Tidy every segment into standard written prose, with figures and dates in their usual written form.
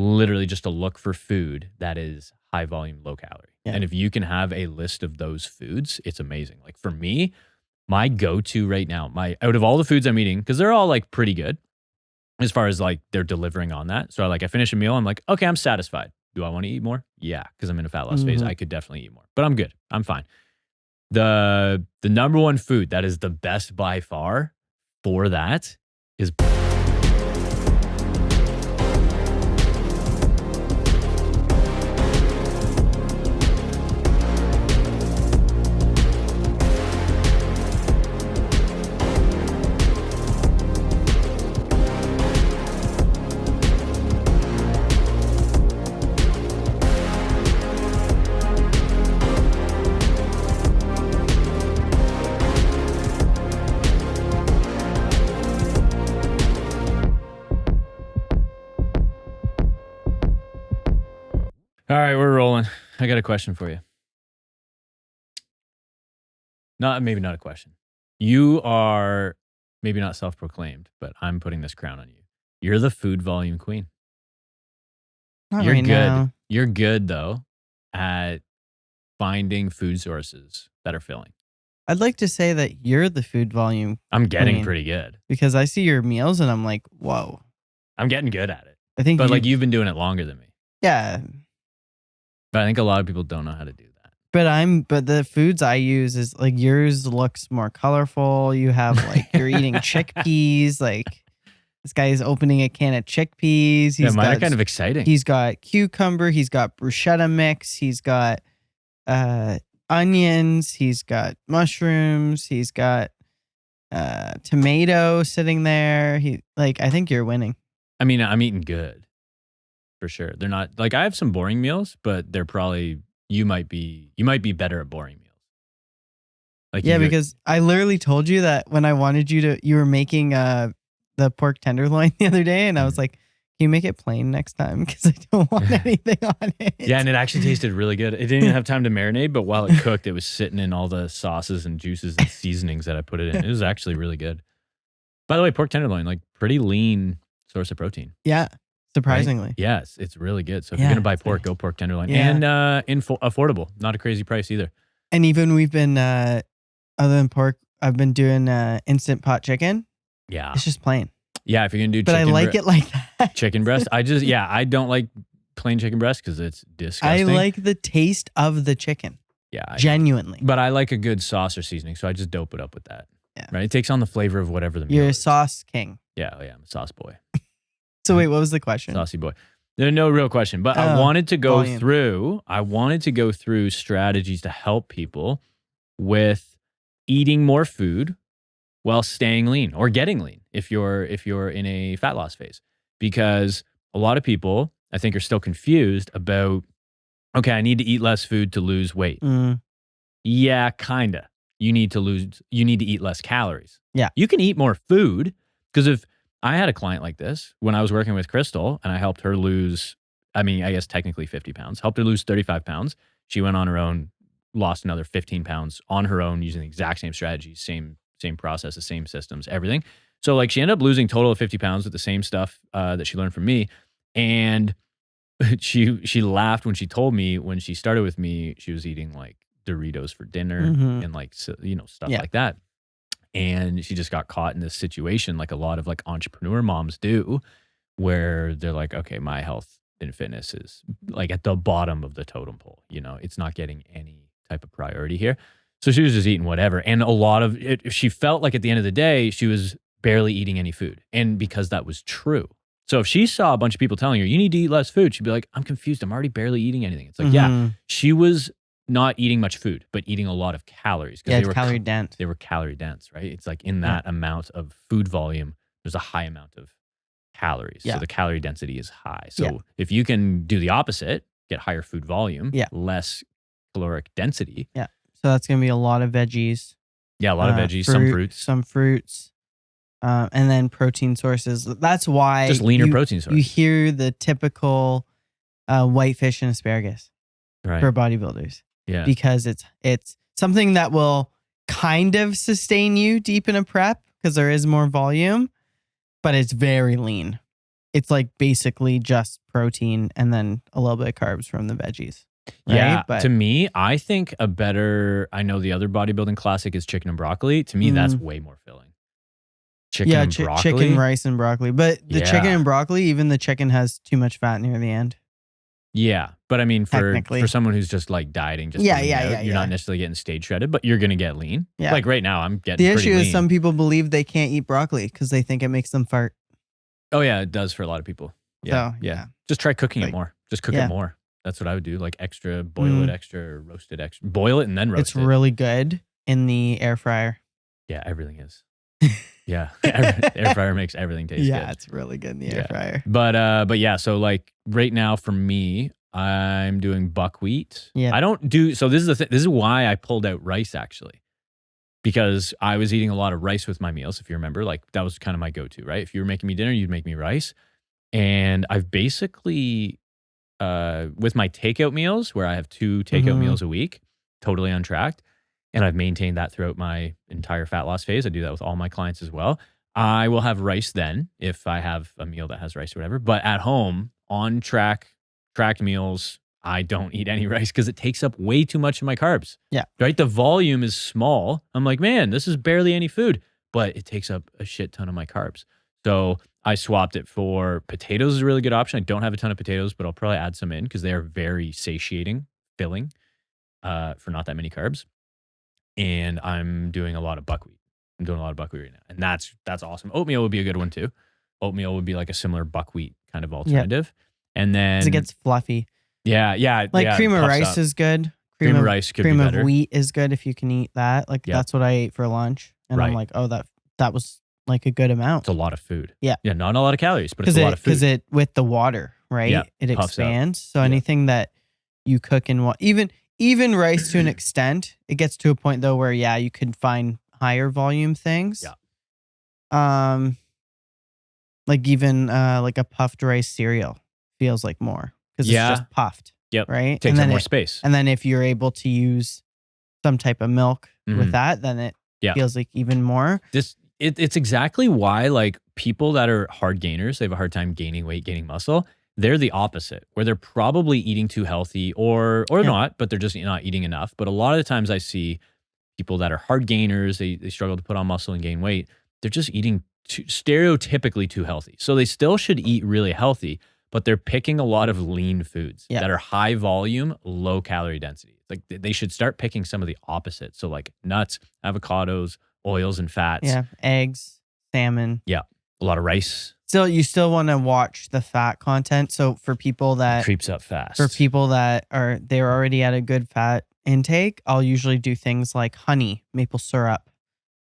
literally just to look for food that is high volume, low calorie. Yeah. And if you can have a list of those foods, it's amazing. Like for me, my go-to right now, out of all the foods I'm eating, because they're all like pretty good as far as like they're delivering on that. So like I finish a meal, I'm like, okay, I'm satisfied. Do I want to eat more? Yeah, because I'm in a fat loss phase. I could definitely eat more, but I'm good. I'm fine. The number one food that is the best by far for that is all right, we're rolling. I got a question for you. Maybe not a question. You are maybe not self-proclaimed, but I'm putting this crown on you. You're the food volume queen. You're good. Now. You're good though at finding food sources that are filling. I'd like to say that you're the food volume. I'm getting pretty good because I see your meals and I'm like, whoa. I'm getting good at it. I think, but like you've been doing it longer than me. Yeah. But I think a lot of people don't know how to do that. But the foods I use is like yours looks more colorful. You have like you're eating chickpeas. Like this guy is opening a can of chickpeas. Mine are kind of exciting. He's got cucumber. He's got bruschetta mix. He's got onions. He's got mushrooms. He's got tomato sitting there. I think you're winning. I mean, I'm eating good. For sure. They're not like I have some boring meals, but they're probably you might be better at boring meals. Like because I literally told you that when I wanted you were making the pork tenderloin the other day, and I was like, "Can you make it plain next time? Because I don't want anything on it." Yeah, and it actually tasted really good. It didn't even have time to marinate, but while it cooked, it was sitting in all the sauces and juices and seasonings that I put it in. It was actually really good. By the way, pork tenderloin, like pretty lean source of protein. Yeah. Surprisingly. Right? Yes, it's really good. So if you're going to buy pork, go pork tenderloin. Yeah. And affordable. Not a crazy price either. And even we've been, other than pork, I've been doing instant pot chicken. Yeah. It's just plain. Yeah, if you're going to do chicken. But I like it like that. Chicken breast. I don't like plain chicken breast because it's disgusting. I like the taste of the chicken. Yeah. Genuinely. But I like a good sauce or seasoning, so I just dope it up with that. Yeah. Right? It takes on the flavor of whatever the meal You're a is. sauce king. Yeah, I'm a sauce boy. So wait, what was the question? Saucy boy. There's no real question, but I wanted to go through strategies to help people with eating more food while staying lean or getting lean if you're in a fat loss phase. Because a lot of people, I think, are still confused about, okay, I need to eat less food to lose weight. Yeah, kinda. You need to eat less calories. Yeah. You can eat more food because if I had a client like this when I was working with Crystal and I helped her lose, I guess technically 50 pounds, helped her lose 35 pounds. She went on her own, lost another 15 pounds on her own using the exact same strategies, same process, the same systems, everything. So like she ended up losing total of 50 pounds with the same stuff that she learned from me. And she laughed when she told me when she started with me, she was eating like Doritos for dinner and like, stuff like that. And she just got caught in this situation like a lot of like entrepreneur moms do, where they're like, okay, my health and fitness is like at the bottom of the totem pole. It's not getting any type of priority here. So she was just eating whatever. And a lot of it, she felt like at the end of the day, she was barely eating any food. And because that was true. So if she saw a bunch of people telling her, you need to eat less food, she'd be like, I'm confused. I'm already barely eating anything. It's like, yeah, she was not eating much food, but eating a lot of calories. Yeah, they were calorie dense. They were calorie dense, right? It's like in that amount of food volume, there's a high amount of calories. Yeah. So the calorie density is high. So if you can do the opposite, get higher food volume, less caloric density. Yeah. So that's going to be a lot of veggies. Yeah, a lot of veggies, some fruits. And then protein sources. That's why just leaner protein sources. You hear the typical whitefish and asparagus for bodybuilders. Yeah. Because it's something that will kind of sustain you deep in a prep because there is more volume, but it's very lean. it's like basically just protein and then a little bit of carbs from the veggies. Right? Yeah, but to me, I think I know the other bodybuilding classic is chicken and broccoli. To me, that's way more filling. Chicken and broccoli? Chicken, rice, and broccoli. But the chicken and broccoli, even the chicken has too much fat near the end. Yeah, but I mean, for someone who's just like dieting, you're not necessarily getting stage shredded, but you're gonna get lean. Yeah. Like right now, I'm getting. The issue is some people believe they can't eat broccoli because they think it makes them fart. Oh yeah, it does for a lot of people. Yeah, so, yeah. Just try cooking it more. Just cook it more. That's what I would do. Like extra, boil it extra, roast it extra. Boil it and then roast it. It's really good in the air fryer. Yeah, everything is. Yeah, air fryer makes everything taste good. Yeah, it's really good in the air fryer. But yeah, so like right now for me, I'm doing buckwheat. Yeah. I don't do, so this is why I pulled out rice actually. Because I was eating a lot of rice with my meals, if you remember, like that was kind of my go-to, right? If you were making me dinner, you'd make me rice. And I've basically, with my takeout meals, where I have 2 takeout meals a week, totally untracked, and I've maintained that throughout my entire fat loss phase. I do that with all my clients as well. I will have rice then if I have a meal that has rice or whatever. But at home, on tracked meals, I don't eat any rice because it takes up way too much of my carbs. Yeah. Right? The volume is small. I'm like, man, this is barely any food, but it takes up a shit ton of my carbs. So I swapped it for potatoes is a really good option. I don't have a ton of potatoes, but I'll probably add some in because they are very satiating, filling for not that many carbs. And I'm doing a lot of buckwheat. I'm doing a lot of buckwheat right now. And that's awesome. Oatmeal would be a good one too. Oatmeal would be like a similar buckwheat kind of alternative. Yep. And then it gets fluffy. Yeah. Like cream of rice is good. Cream of rice could be better. Cream of wheat is good if you can eat that. Like that's what I ate for lunch. And I'm like, oh, that was like a good amount. It's a lot of food. Yeah. Yeah, not a lot of calories, but it's a lot of food. Because it with the water, right? Yeah, it expands. So anything that you cook in even rice to an extent, it gets to a point though where you could find higher volume things. Yeah. Like even like a puffed rice cereal feels like more because it's just puffed. Yep. Right. Takes up more space. And then if you're able to use some type of milk with that, then it feels like even more. It's exactly why like people that are hard gainers, they have a hard time gaining weight, gaining muscle. They're the opposite, where they're probably eating too healthy or not, but they're just not eating enough. But a lot of the times I see people that are hard gainers, they struggle to put on muscle and gain weight. They're just eating stereotypically too healthy. So they still should eat really healthy, but they're picking a lot of lean foods that are high volume, low calorie density. Like they should start picking some of the opposite. So like nuts, avocados, oils and fats. Yeah, eggs, salmon. Yeah, a lot of rice. You still want to watch the fat content. So for people that it creeps up fast. For people that they're already at a good fat intake, I'll usually do things like honey, maple syrup.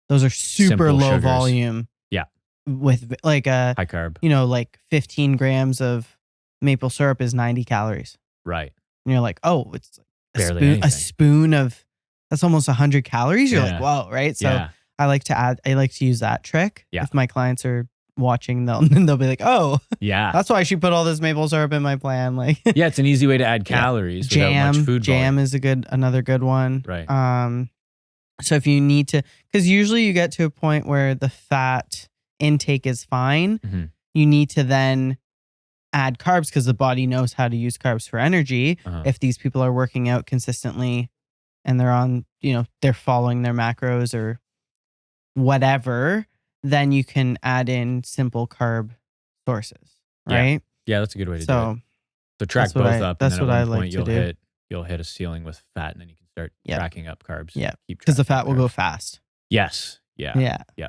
Those are super Simple low sugars. volume. Yeah. With like a high carb. Like 15 grams of maple syrup is 90 calories. Right. And you're like, oh, it's barely a spoon of that's almost 100 calories. You're like, whoa, right? So I like to use that trick. Yeah. If my clients are watching, they'll be like, oh, that's why she put all this maple syrup in my plan. Like, yeah, it's an easy way to add calories without much food volume. Jam is another good one. Right. So if you need to, because usually you get to a point where the fat intake is fine, you need to then add carbs because the body knows how to use carbs for energy. If these people are working out consistently and they're on, they're following their macros or whatever, then you can add in simple carb sources, right? Yeah, that's a good way to do it. So track both up. That's and then what at I one like point to do. You'll hit a ceiling with fat, and then you can start tracking up carbs. Yeah, because the fat will go fast. Yes. Yeah. Yeah.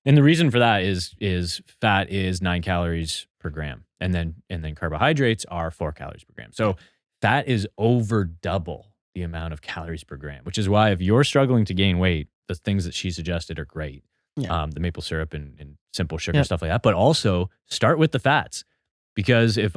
And the reason for that is fat is 9 calories per gram, and then carbohydrates are 4 calories per gram. So fat is over double the amount of calories per gram, which is why if you're struggling to gain weight, the things that she suggested are great. Yeah. The maple syrup and simple sugar, stuff like that. But also start with the fats, because if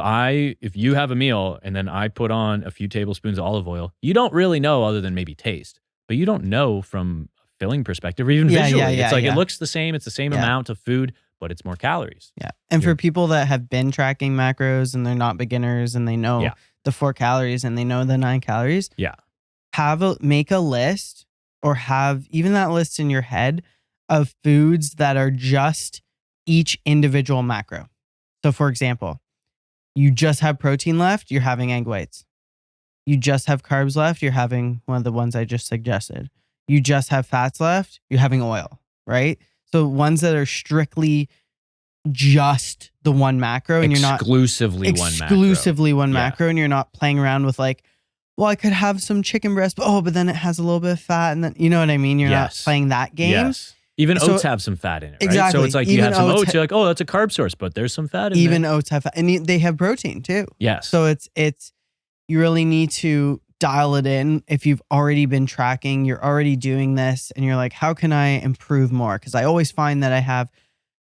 you have a meal and then I put on a few tablespoons of olive oil, you don't really know other than maybe taste, but you don't know from a filling perspective or even visually. It's like it looks the same. It's the same amount of food, but it's more calories. Yeah. And for people that have been tracking macros and they're not beginners and they know the 4 calories and they know the 9 calories. Yeah. Make a list or have even that list in your head of foods that are just each individual macro. So for example, you just have protein left, you're having egg whites. You just have carbs left, you're having one of the ones I just suggested. You just have fats left, you're having oil, right? So ones that are strictly just the one macro, and you're not exclusively one macro, and you're not playing around with like, well, I could have some chicken breast, but then it has a little bit of fat, and then you know what I mean? You're not playing that game. Yes. Even oats have some fat in it, right? Exactly. So it's like you have some oats, you're like, oh, that's a carb source, but there's some fat in there. Even oats have fat, and they have protein too. Yes. So it's you really need to dial it in. If you've already been tracking, you're already doing this, and you're like, how can I improve more? Because I always find that I have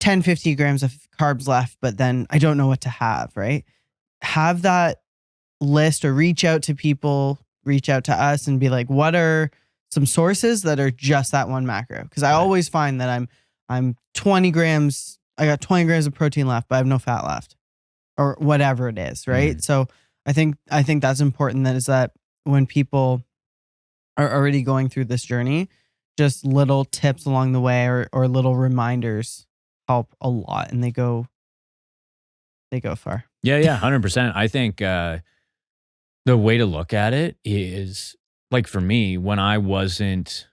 10, 50 grams of carbs left, but then I don't know what to have, right? Have that list, or reach out to people, reach out to us and be like, what are some sources that are just that one macro? Because I always find that I'm 20 grams, I got 20 grams of protein left, but I have no fat left, or whatever it is, right? So I think that's important, that when people are already going through this journey, just little tips along the way, or little reminders help a lot, and they go far. Yeah, 100%. I think the way to look at it is, like for me, when I wasn't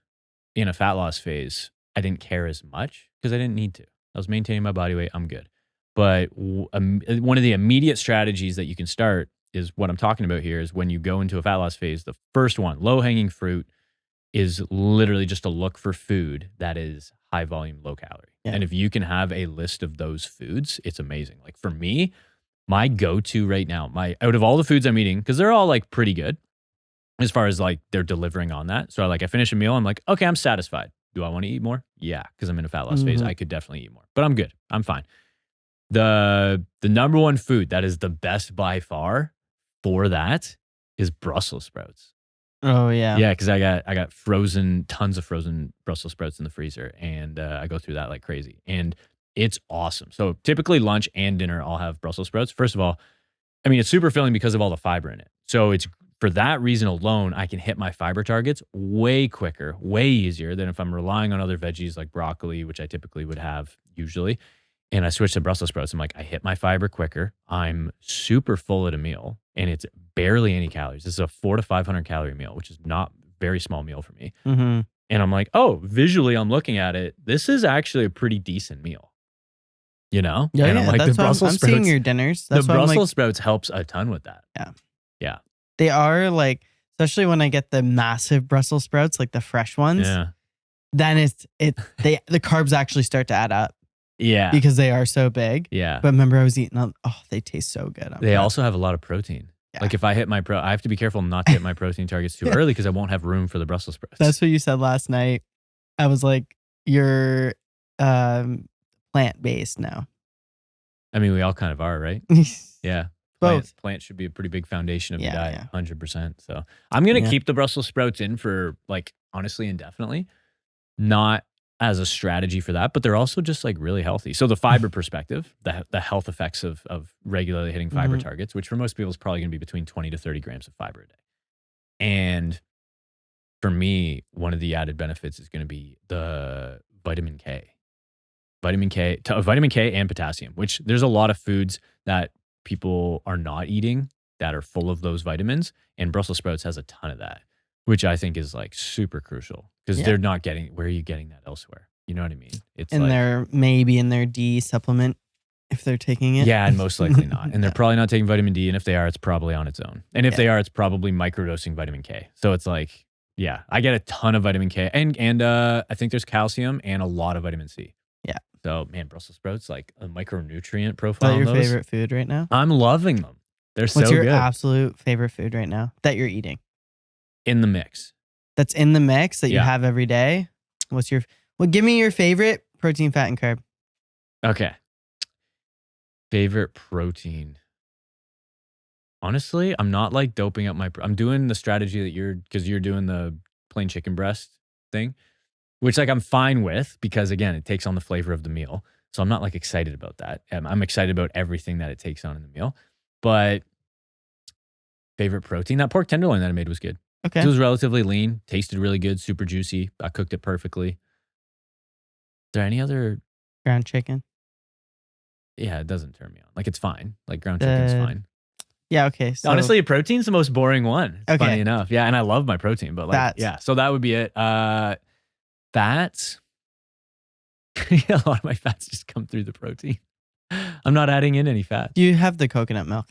in a fat loss phase, I didn't care as much because I didn't need to. I was maintaining my body weight. I'm good. But one of the immediate strategies that you can start is what I'm talking about here, is when you go into a fat loss phase, the first one, low hanging fruit, is literally just to look for food that is high volume, low calorie. Yeah. And if you can have a list of those foods, it's amazing. Like for me, my go-to right now, out of all the foods I'm eating, because they're all like pretty good as far as like they're delivering on that. So like I finish a meal, I'm like, okay, I'm satisfied. Do I want to eat more? Yeah, because I'm in a fat loss phase. I could definitely eat more, but I'm good. I'm fine. The number one food that is the best by far for that is Brussels sprouts. Oh yeah. Yeah, because I got tons of frozen Brussels sprouts in the freezer, and I go through that like crazy. And it's awesome. So typically lunch and dinner, I'll have Brussels sprouts. First of all, I mean, it's super filling because of all the fiber in it. So it's, for that reason alone, I can hit my fiber targets way quicker, way easier than if I'm relying on other veggies like broccoli, which I typically would have usually. And I switch to Brussels sprouts. I'm like, I hit my fiber quicker. I'm super full at a meal, and it's barely any calories. This is a 400 to 500 calorie meal, which is not a very small meal for me. And I'm like, oh, visually, I'm looking at it. This is actually a pretty decent meal. You know? Yeah, and I'm like, the Brussels sprouts, seeing your dinners. That's the Brussels sprouts helps a ton with that. Yeah. They are like, especially when I get the massive Brussels sprouts, like the fresh ones. Yeah. Then the carbs actually start to add up. Yeah. Because they are so big. Yeah. But remember, I was eating they taste so good. They also have a lot of protein. Yeah. Like if I hit I have to be careful not to hit my protein targets too early, because I won't have room for the Brussels sprouts. That's what you said last night. I was like, you're plant-based now. I mean, we all kind of are, right? Yeah. Both. Plants should be a pretty big foundation of your diet, 100%. So I'm going to keep the Brussels sprouts in for, like, honestly, indefinitely. Not as a strategy for that, but they're also just like really healthy. So the fiber perspective, the health effects of regularly hitting fiber targets, which for most people is probably going to be between 20 to 30 grams of fiber a day. And for me, one of the added benefits is going to be the vitamin K. Vitamin K and potassium, which there's a lot of foods that people are not eating that are full of those vitamins, and Brussels sprouts has a ton of that, which I think is like super crucial, because they're not getting, where are you getting that elsewhere? You know what I mean? It's maybe in their D supplement if they're taking it. Yeah, and most likely not. And they're probably not taking vitamin D, and if they are, it's probably on its own. And if they are, it's probably microdosing vitamin K. So it's like, yeah, I get a ton of vitamin K, and I think there's calcium and a lot of vitamin C. Yeah. So man, Brussels sprouts, like a micronutrient profile. Is that your favorite food right now? I'm loving them. They're so good. What's your absolute favorite food right now that you're eating? In the mix. That's in the mix that you have every day? Give me your favorite protein, fat, and carb. Okay. Favorite protein. Honestly, I'm not like doping up I'm doing the strategy that because you're doing the plain chicken breast thing, which like I'm fine with, because again, it takes on the flavor of the meal. So I'm not like excited about that. I'm excited about everything that it takes on in the meal. But favorite protein, that pork tenderloin that I made was good. Okay. It was relatively lean, tasted really good, super juicy. I cooked it perfectly. Is there any other? Ground chicken. Yeah, it doesn't turn me on. Like, it's fine. Like, ground chicken's fine. Yeah, okay. So honestly, protein's the most boring one. It's okay. funny enough. Yeah, and I love my protein, but like, fats. Yeah. So that would be it. Fats. Yeah, a lot of my fats just come through the protein. I'm not adding in any fat. You have the coconut milk.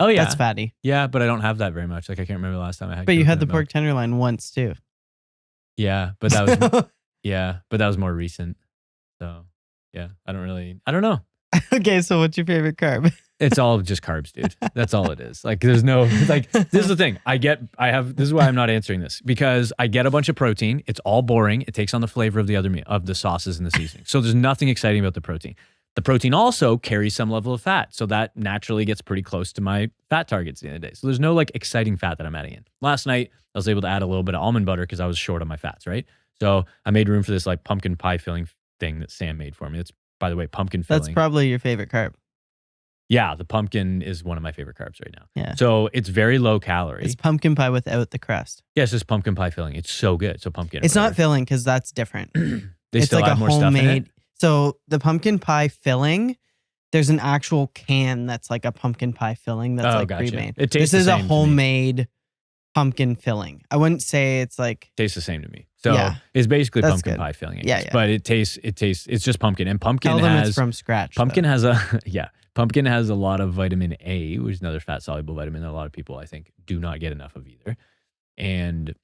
Oh yeah, that's fatty. Yeah, but I don't have that very much. Like I can't remember the last time I had. But you had the pork tenderloin once too. Yeah, but that was but that was more recent. So yeah, I don't know. Okay, so what's your favorite carb? It's all just carbs, dude. That's all it is. Like there's no like. This is the thing. This is why I'm not answering this, because I get a bunch of protein. It's all boring. It takes on the flavor of the other meat, of the sauces and the seasoning. So there's nothing exciting about the protein. The protein also carries some level of fat, so that naturally gets pretty close to my fat targets at the end of the day. So there's no like exciting fat that I'm adding in. Last night, I was able to add a little bit of almond butter because I was short on my fats, right? So I made room for this like pumpkin pie filling thing that Sam made for me. That's, by the way, pumpkin filling. That's probably your favorite carb. Yeah, the pumpkin is one of my favorite carbs right now. Yeah. So it's very low calorie. It's pumpkin pie without the crust. Yeah, it's just pumpkin pie filling. It's so good. So pumpkin. It's not filling because that's different. They still like add more stuff in it? So the pumpkin pie filling, there's an actual can that's like a pumpkin pie filling that's like pre-made. It tastes This is a homemade pumpkin filling. I wouldn't say it's like tastes the same to me. So it's basically pumpkin pie filling. Yeah. But it tastes. It's just pumpkin, and pumpkin Tell them has it's from scratch. Pumpkin has a Pumpkin has a lot of vitamin A, which is another fat soluble vitamin that a lot of people I think do not get enough of either. And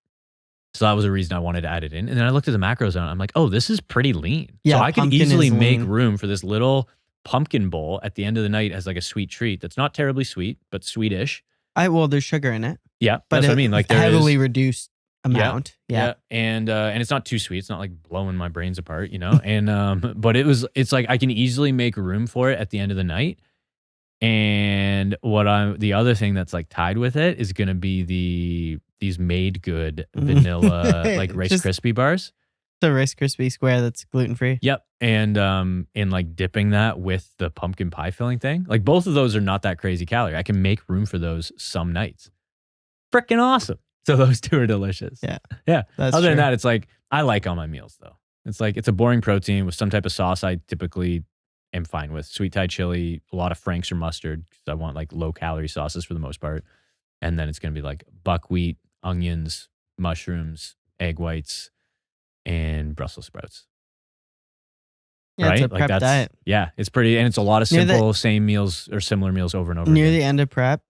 so that was a reason I wanted to add it in. And then I looked at the macros on it. I'm like, oh, this is pretty lean. Yeah, so I can easily make room for this little pumpkin bowl at the end of the night as like a sweet treat that's not terribly sweet, but sweetish. Well, there's sugar in it. Yeah, but that's what I mean. Like heavily reduced amount. Yeah. And it's not too sweet. It's not like blowing my brains apart, you know? And but it's like I can easily make room for it at the end of the night. And the other thing that's like tied with it is gonna be these made good vanilla like Rice Krispie bars. The Rice Krispie square that's gluten free. Yep. And like dipping that with the pumpkin pie filling thing. Like both of those are not that crazy calorie. I can make room for those some nights. Freaking awesome. So those two are delicious. Yeah. Yeah. That's Other true. than that, it's like I like all my meals though. It's like it's a boring protein with some type of sauce I typically am fine with. Sweet Thai chili, a lot of Frank's or mustard because I want like low calorie sauces for the most part. And then it's going to be like buckwheat, onions, mushrooms, egg whites, and Brussels sprouts. Yeah, right? it's a prep diet. Yeah, it's pretty, and it's a lot of simple, same meals or similar meals over and over near again. The end of prep,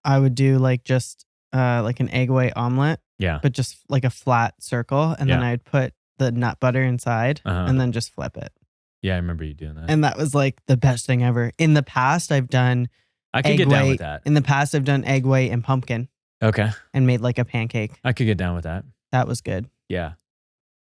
I would do like just like an egg white omelet. Yeah. But just like a flat circle. And then I'd put the nut butter inside and then just flip it. Yeah, I remember you doing that. And that was like the best thing ever. In the past, I've done I could get down with that. In the past, I've done egg white and pumpkin. Okay. And made like a pancake. I could get down with that. That was good. Yeah.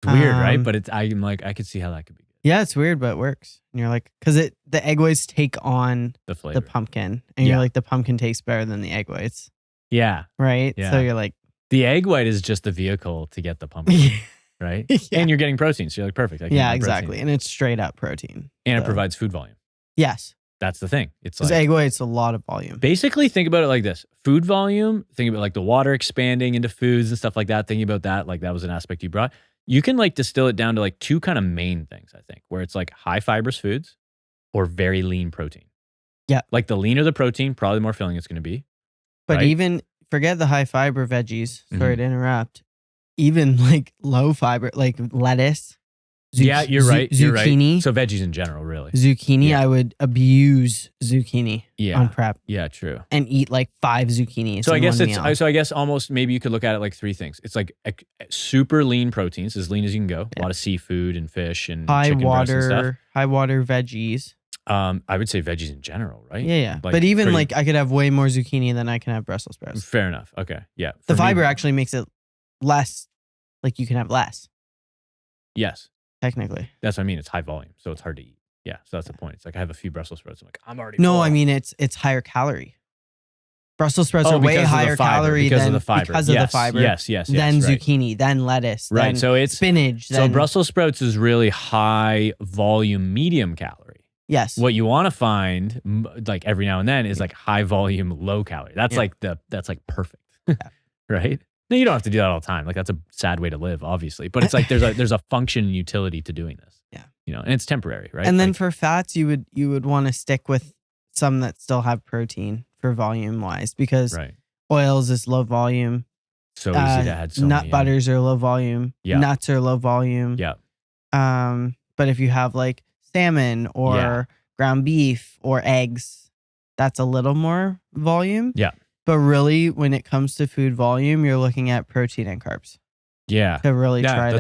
It's weird, right? But I'm like, I could see how that could be good. Yeah, it's weird, but it works. And you're like, because the egg whites take on the flavor, the pumpkin. And you're like, the pumpkin tastes better than the egg whites. Yeah. Right? Yeah. So you're like. The egg white is just the vehicle to get the pumpkin. Right? Yeah. And you're getting protein. So you're like, perfect. Yeah, exactly. And it's straight up protein. And it provides food volume. Yes. That's the thing. It's like egg white's a lot of volume. Basically, think about it like this. Food volume, think about like the water expanding into foods and stuff like that. Thinking about that, like that was an aspect you brought. You can like distill it down to like two kind of main things, I think, where it's like high fibrous foods or very lean protein. Yeah. Like the leaner the protein, probably the more filling it's going to be. But even, forget the high fiber veggies. Sorry to interrupt. Even like low fiber, like lettuce. Yeah, you're right. Zucchini. You're right. So veggies in general, really. Zucchini, I would abuse zucchini on prep. Yeah, true. And eat like 5 zucchinis. So I guess so I guess almost maybe you could look at it like 3 things. It's like super lean proteins, as lean as you can go. A lot of seafood and fish and chicken breast and stuff. High water veggies. I would say veggies in general, right? Yeah. Like but even like I could have way more zucchini than I can have Brussels sprouts. Fair enough. Okay. Yeah. The fiber actually makes it less, like you can have less. Yes. Technically. That's what I mean. It's high volume, so it's hard to eat. Yeah, so that's the point. It's like I have a few Brussels sprouts. I'm like, I'm already No, full. I mean it's higher calorie. Brussels sprouts are way higher calorie than because of the fiber. Yes. Then zucchini, then lettuce, right. Then so it's spinach. So Brussels sprouts is really high volume, medium calorie. Yes. What you want to find, like every now and then, is like high volume, low calorie. That's like that's like perfect, right? You don't have to do that all the time. Like that's a sad way to live, obviously. But it's like there's a function and utility to doing this. Yeah. You know, and it's temporary, right? And then for fats, you would want to stick with some that still have protein for volume wise, because oils is low volume. So easy to add so nut many butters are low volume. Yeah. Nuts are low volume. Yeah. But if you have like salmon or ground beef or eggs, that's a little more volume. Yeah. But really, when it comes to food volume, you're looking at protein and carbs. Yeah. To really try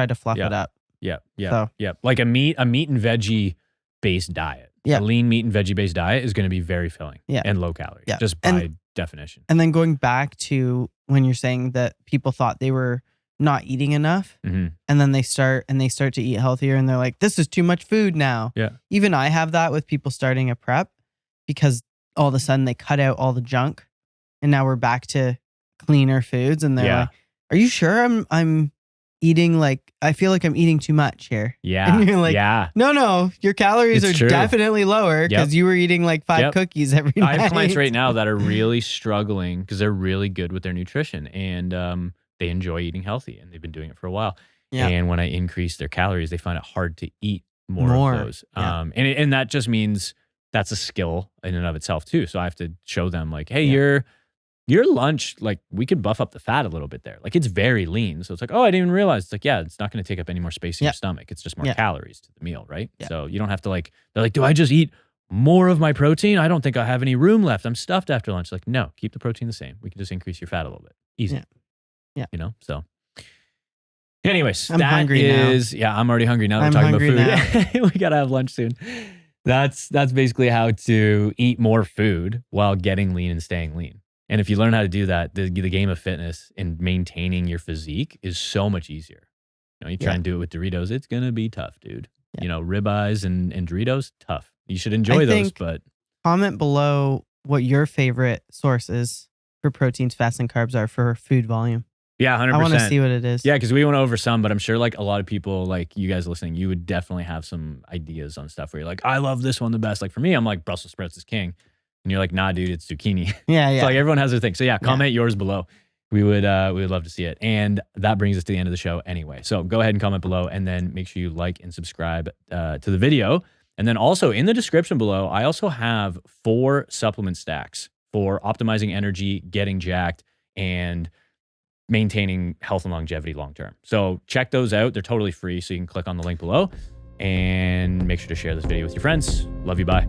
to fluff it up. Yeah. Yeah. So, yeah. Like a meat and veggie based diet. Yeah. A lean meat and veggie based diet is going to be very filling and low calorie. Yeah. Just by definition. And then going back to when you're saying that people thought they were not eating enough, and then they start to eat healthier, and they're like, this is too much food now. Yeah. Even I have that with people starting a prep, because all of a sudden they cut out all the junk, and now we're back to cleaner foods, and they're like, are you sure I'm eating, like, I feel like I'm eating too much here? Yeah. And you're like, no, your calories are definitely lower because you were eating like 5 cookies every night. I have clients right now that are really struggling because they're really good with their nutrition, and they enjoy eating healthy, and they've been doing it for a while. Yeah. And when I increase their calories, they find it hard to eat more of those. Yeah. And that just means that's a skill in and of itself too. So I have to show them like, hey, your lunch, like, we could buff up the fat a little bit there. Like, it's very lean. So it's like, oh, I didn't even realize. It's like, yeah, it's not going to take up any more space in your stomach. It's just more calories to the meal, right? Yeah. So you don't have to like, they're like, do I just eat more of my protein? I don't think I have any room left. I'm stuffed after lunch. Like, no, keep the protein the same. We can just increase your fat a little bit. Easy. Yeah. You know, so. Anyways, I'm hungry now. Yeah, I'm already hungry now that we're talking about food. We got to have lunch soon. That's basically how to eat more food while getting lean and staying lean. And if you learn how to do that, the game of fitness and maintaining your physique is so much easier. You know, you try and do it with Doritos, it's going to be tough, dude. Yeah. You know, ribeyes and Doritos, tough. You should enjoy those, but... Comment below what your favorite sources for proteins, fats, and carbs are for food volume. Yeah, 100%. I want to see what it is. Yeah, because we went over some, but I'm sure like a lot of people, like you guys listening, you would definitely have some ideas on stuff where you're like, I love this one the best. Like for me, I'm like, Brussels sprouts is king. And you're like, nah, dude, it's zucchini. Yeah. So like everyone has their thing. So yeah, comment yours below. We would love to see it. And that brings us to the end of the show anyway. So go ahead and comment below, and then make sure you like and subscribe to the video. And then also in the description below, I also have 4 supplement stacks for optimizing energy, getting jacked, and maintaining health and longevity long-term. So check those out. They're totally free. So you can click on the link below, and make sure to share this video with your friends. Love you. Bye.